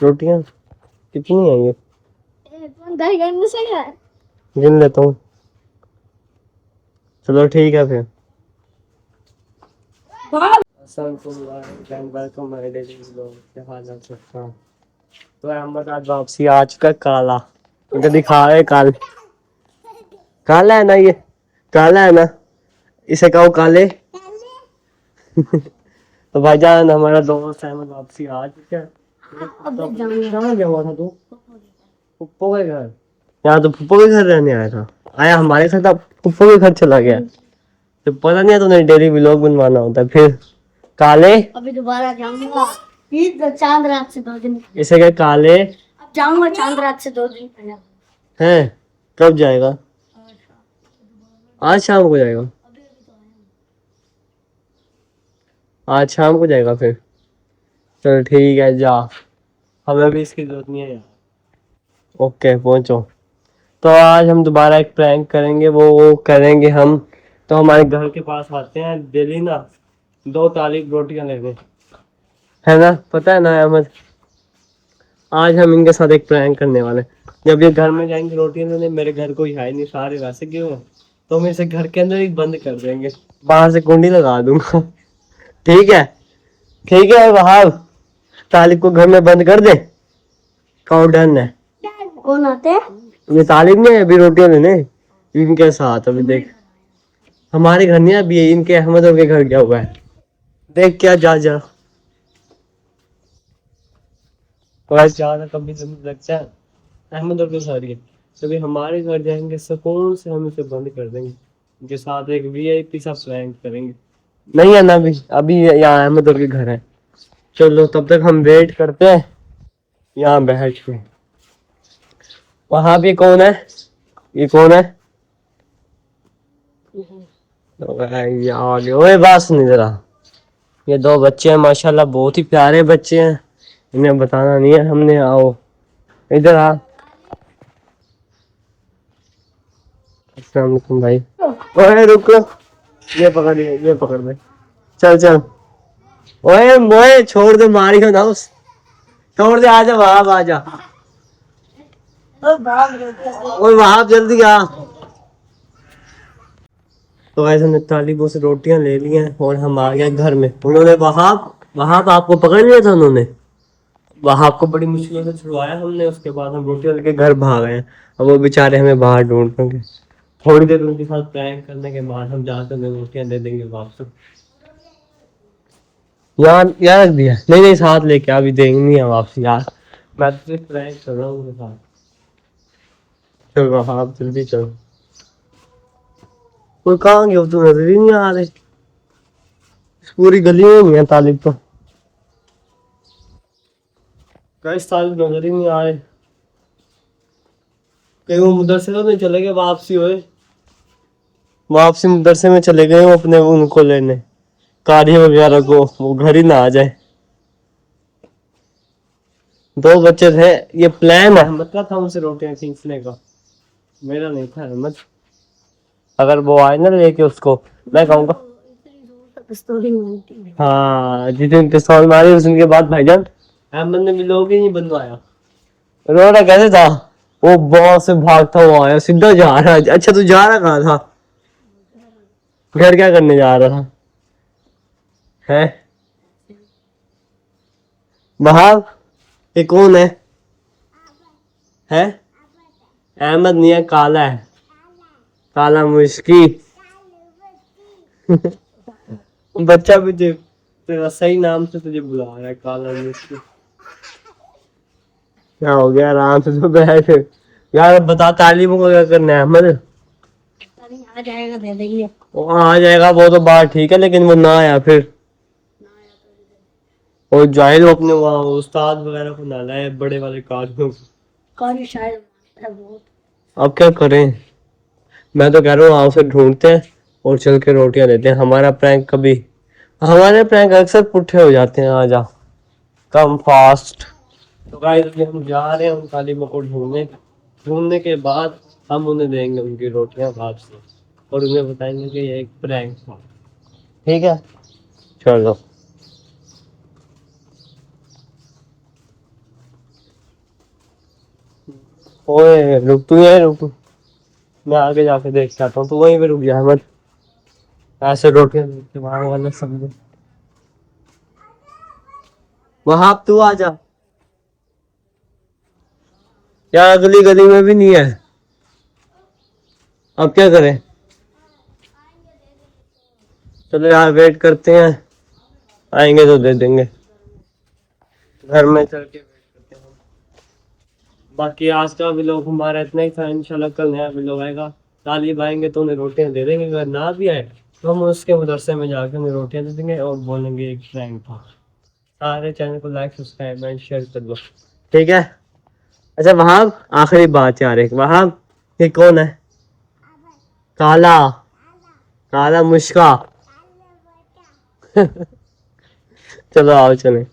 रोटियां कितनी है ये? गिन लेता हूँ। चलो ठीक है फिर। तो अहमद आज वापसी आ चुका है काला, मुझे दिखा रहे काले। काला है ना ये, काला है ना, इसे कहो काले। तो भाईजान हमारा दोस्त अहमद वापसी आ चुका है। कहाँ गया हुआ था तू? पुप्पो के घर। यहाँ तो पुप्पो के घर रहने आया था, आया हमारे घर था, पुप्पो के घर चला गया। तो पता नहीं है तूने डेली व्लॉग बनवाना होता है फिर। काले अभी दोबारा जाऊंगा चांद रात से 2 दिन। इसे क्या काले? अब जाऊंगा चांद रात से 2 दिन पहले। हैं कब जाएगा? आज शाम को जाएगा। आज शाम को जाएगा फिर। चलो ठीक है जा, हमें भी इसकी जरूरत नहीं है यार। ओके पहुंचो। तो आज हम दोबारा एक प्रैंक करेंगे, वो करेंगे हम। तो हमारे घर के पास आते हैं डेली ना 2 तारीख रोटियां लेने, है ना, पता है ना अहमद। आज हम इनके साथ एक प्रैंक करने वाले। जब ये घर में जाएंगे रोटियां लेने, मेरे घर कोई है नहीं, सारे वैसे क्यों हैं, तो हम इसे घर के अंदर ही बंद कर देंगे, बाहर से कुंडी लगा दूंगा। ठीक है, ठीक है वहाब, तालिब को घर में बंद कर दे। कहो डन है। कौन आते हैं? ये तालिब नहीं है अभी रोटियां लेने इनके साथ। अभी देख हमारे घर नहीं है अभी, इनके अहमद के घर गया हुआ है। देख क्या जा जा बस ज्यादा कभी लगता है अहमद और के साथ ही। कभी हमारे घर जाएंगे सुकून से हम इसे बंद कर देंगे, इनके साथ एक वीआईपी सा प्रैंक करेंगे। नहीं है ना अभी, अभी यहाँ अहमद और के घर है। चलो तब तक हम वेट करते हैं यहाँ बैठ के। वहां भी कौन है? ये कौन है? ये आ गए। ओए बात सुन जरा, ये 2 बच्चे हैं माशाल्लाह, बहुत ही प्यारे बच्चे हैं, इन्हें बताना नहीं है हमने। आओ इधर आ। अस्सलाम वालेकुम भाई। ओए रुक, ये पकड़, ये पकड़ दे। चल चल। ओए मोए छोड़ दे, मारी हो ना उस, छोड़ दे, आजा वहां आजा। ओए वहां जल्दी आ। तो ऐसे ने तालिबों से रोटियां ले ली हैं और हम आ गए घर में। उन्होंने वहां वहां आपको पकड़ लिया था उन्होंने, वहां आपको बड़ी मुश्किलों से छुड़वाया हमने, उसके बाद हम रोटियां लेके घर भाग गए। अब वो बेचारे हमें बाहर ढूंढ लेंगे। थोड़ी देर उनके साथ प्रैंक करने के बाद हम जाकर उन्हें रोटियां दे देंगे वापस। यार यार रख दिया, नहीं नहीं साथ लेके अभी देंगे नहीं है वापस यार, मैं तो सिर्फ प्रैंक कर रहा हूँ उनके साथ। चलो हाँ आप जल्दी चलो। कोई कहाँ गया तू, नजर ही नहीं आ रहे। इस पूरी गली में नहीं है तालिब तो, गाइस तालिब नजर ही नहीं आ रहे। कहीं वो मदरसे तो नहीं चले गए, वापसी हुए, वापसी मदरसे में चले गए वो अपने उनको लेने, कार्य वगैरह को, वो घर ही ना आ जाए। 2 बच्चे थे, ये प्लान है, मतलब था उनसे रोटियां खींचने का, मेरा नहीं था अहमद। अगर वो आए ना लेके उसको, मैं कहूँगा हाँ जिस दिन पिस्तौल मारी उस दिन के बाद भाईजान अहमद ने भी लोग ही नहीं बनवाया। रोना कैसे था, वो बहुत से भागता हुआ आया, सीधा जा रहा है। अच्छा तू जा रहा कहाँ था? घर क्या करने जा रहा था? है वहाब, ये कौन है? है अहमद नहीं है, काला है, काला मुश्की। बच्चा भी तेरा सही नाम से तुझे बुला रहा है, काला मुश्की। क्या हो गया, आराम से तो बैठ यार। अब बता तालीमों को क्या करना है अहमद? आ जाएगा दे देंगे। वो आ जाएगा वो तो बात ठीक है, लेकिन वो ना आया फिर, और जाहिल अपने वहाँ उस्ताद वगैरह को ना लाए, बड़े वाले कारियों को। कारी शायद बहुत। अब क्या करें, मैं तो कह रहा हूँ उसे ढूंढते हैं और चल के रोटियां देते हैं। हमारा प्रैंक कभी, हमारे प्रैंक अक्सर पुट्ठे हो जाते हैं। आ जा कम फास्ट। तो गाइस अभी हम जा रहे हैं उन तालिबों को ढूंढने, ढूंढने के बाद हम उन्हें देंगे उनकी रोटियां वापस और उन्हें बताएंगे कि ये एक प्रैंक था। ठीक है चलो। ओए रुक, तू यहीं रुक, मैं आगे जाके देख के आता हूँ, तू वहीं पे रुक जा मत, ऐसे रोटियां देख के वहां वाला समझे। वहां तू आ जा यार, अगली गली में भी नहीं है, अब क्या करें। चलो यार वेट करते हैं, आएंगे तो दे देंगे, घर में चल के वेट करते हैं। बाकी आज का व्लॉग हमारा इतना ही था, इंशाल्लाह कल नया व्लॉग आएगा। तालिब आएंगे तो उन्हें रोटियां दे देंगे, अगर ना भी आए तो हम उसके मदरसे में जाकर उन्हें रोटियां दे देंगे और बोलेंगे एक प्रैंक था। सारे चैनल को लाइक सब्सक्राइब एंड शेयर कर दो, ठीक है। अच्छा वहाब, आखिरी बात यार एक, वहाब ये कौन है? काला, काला मुश्का। चलो आओ चले।